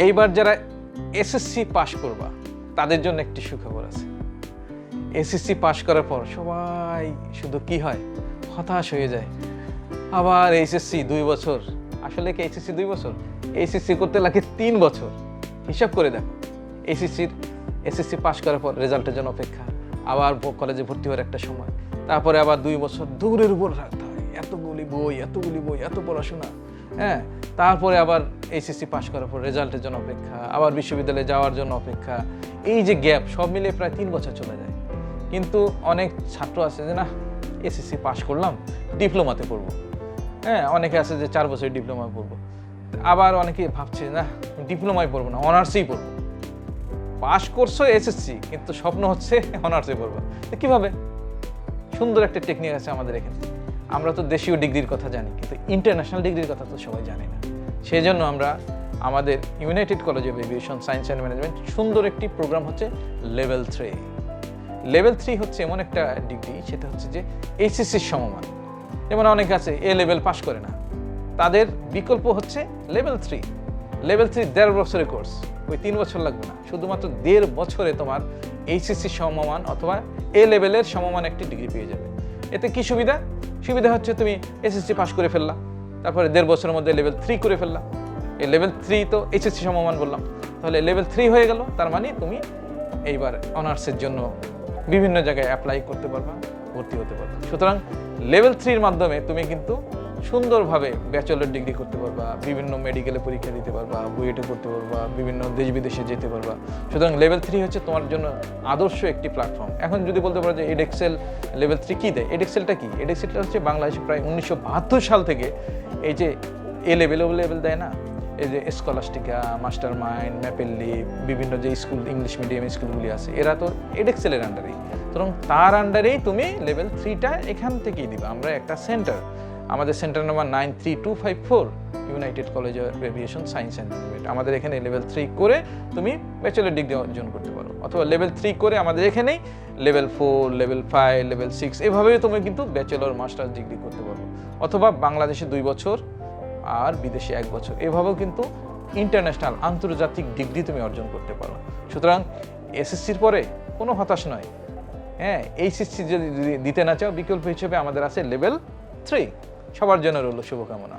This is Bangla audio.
এইবার যারা এসএসসি পাশ করবা তাদের জন্য একটি সুখবর আছে। এসএসসি পাশ করার পর সবাই শুধু কি হয়, হতাশ হয়ে যায়। আবার এইচএসসি 2 বছর, আসলে কি এইচএসসি 2 বছর? এইচএসসি করতে লাগে 3 বছর। হিসাব করে দেখো, এসএসসি পাশ করার পর রেজাল্টের জন্য অপেক্ষা, আবার কলেজে ভর্তি হওয়ার একটা সময়, তারপরে আবার 2 বছর দৌড়ের উপর রাখতে হয়, এতগুলি বই এত পড়াশোনা, হ্যাঁ। তারপরে আবার এইচএসসি পাশ করার পর রেজাল্টের জন্য অপেক্ষা, আবার বিশ্ববিদ্যালয়ে যাওয়ার জন্য অপেক্ষা, এই যে গ্যাপ সব মিলিয়ে প্রায় 3 বছর চলে যায়। কিন্তু অনেক ছাত্র আছে যে না, এসএসসি পাশ করলাম, ডিপ্লোমাতে পড়বো, হ্যাঁ। অনেকে আছে যে 4 বছর ডিপ্লোমা পড়বো, আবার অনেকে ভাবছে না ডিপ্লোমায় পড়বো না, অনার্সেই পড়বো। পাশ করছো এসএসসি, কিন্তু স্বপ্ন হচ্ছে অনার্সে পড়বো। কিভাবে? সুন্দর একটা টেকনিক আছে আমাদের এখানে। আমরা তো দেশীয় ডিগ্রির কথা জানি, কিন্তু ইন্টারন্যাশনাল ডিগ্রির কথা তো সবাই জানে না। সেই জন্য আমরা আমাদের United college of aviation science and management সুন্দর একটি প্রোগ্রাম হচ্ছে লেভেল 3। লেভেল 3 হচ্ছে এমন একটা ডিগ্রি, সেটা হচ্ছে যে এইচএসসির সমমান। যেমন অনেকে আছে এ লেভেল পাশ করে না, তাদের বিকল্প হচ্ছে লেভেল 3। লেভেল 3 1.5 বছরের কোর্স, ওই 3 বছর লাগবে না, শুধুমাত্র 1.5 বছরে তোমার এইচএসসি সমমান অথবা এ লেভেলের সমমান একটি ডিগ্রি পেয়ে যাবে। এতে কি সুবিধা? সুবিধা হচ্ছে তুমি এসএসসি পাশ করে ফেললা, তারপরে 1.5 বছরের মধ্যে লেভেল 3 করে ফেললা। এই লেভেল 3 তো এইচএসসি সমমান বললাম, তাহলে লেভেল 3 হয়ে গেল। তার মানে তুমি এইবার অনার্সের জন্য বিভিন্ন জায়গায় অ্যাপ্লাই করতে পারবা, ভর্তি হতে পারবা। সুতরাং লেভেল 3-র মাধ্যমে তুমি কিন্তু সুন্দরভাবে ব্যাচেলর ডিগ্রি করতে পারবা, বিভিন্ন মেডিকেলে পরীক্ষা দিতে পারবা, বুয়েটে করতে পারবা, বিভিন্ন দেশ বিদেশে যেতে পারবা। সুতরাং লেভেল 3 হচ্ছে তোমার জন্য আদর্শ একটি প্ল্যাটফর্ম। এখন যদি বলতে পারো যে এডেক্সেল লেভেল 3 কী দেয়? এডেক্সেলটা কি? এডেক্সেলটা হচ্ছে বাংলাদেশে প্রায় 1972 সাল থেকে এই যে এ লেভেল ও লেভেল দেয় না, এই যে Scholastica, master mind, maple leaf, বিভিন্ন যে স্কুল ইংলিশ মিডিয়াম স্কুলগুলি আছে, এরা তো এডেক্সেলের আন্ডারেই। সুতরাং তার আন্ডারেই তুমি লেভেল 3টা এখান থেকেই দিবা। আমরা একটা সেন্টার, আমাদের centre number 93254, United college of aviation science and management. আমাদের এখানে লেভেল 3 করে তুমি ব্যাচেলর ডিগ্রি অর্জন করতে পারো, অথবা লেভেল 3 করে আমাদের এখানেই লেভেল 4, লেভেল 5, লেভেল 6 এভাবেই তুমি কিন্তু ব্যাচেলর মাস্টার্স ডিগ্রি করতে পারো, অথবা বাংলাদেশে 2 বছর আর বিদেশে 1 বছর, এভাবেও কিন্তু ইন্টারন্যাশনাল আন্তর্জাতিক ডিগ্রি তুমি অর্জন করতে পারো। সুতরাং এসএসসির পরে কোনো হতাশ নয়, হ্যাঁ। এইচএসসি যদি দিতে না চাও, বিকল্প হিসেবে আমাদের আছে লেভেল 3। সবার জন্য রইল শুভকামনা।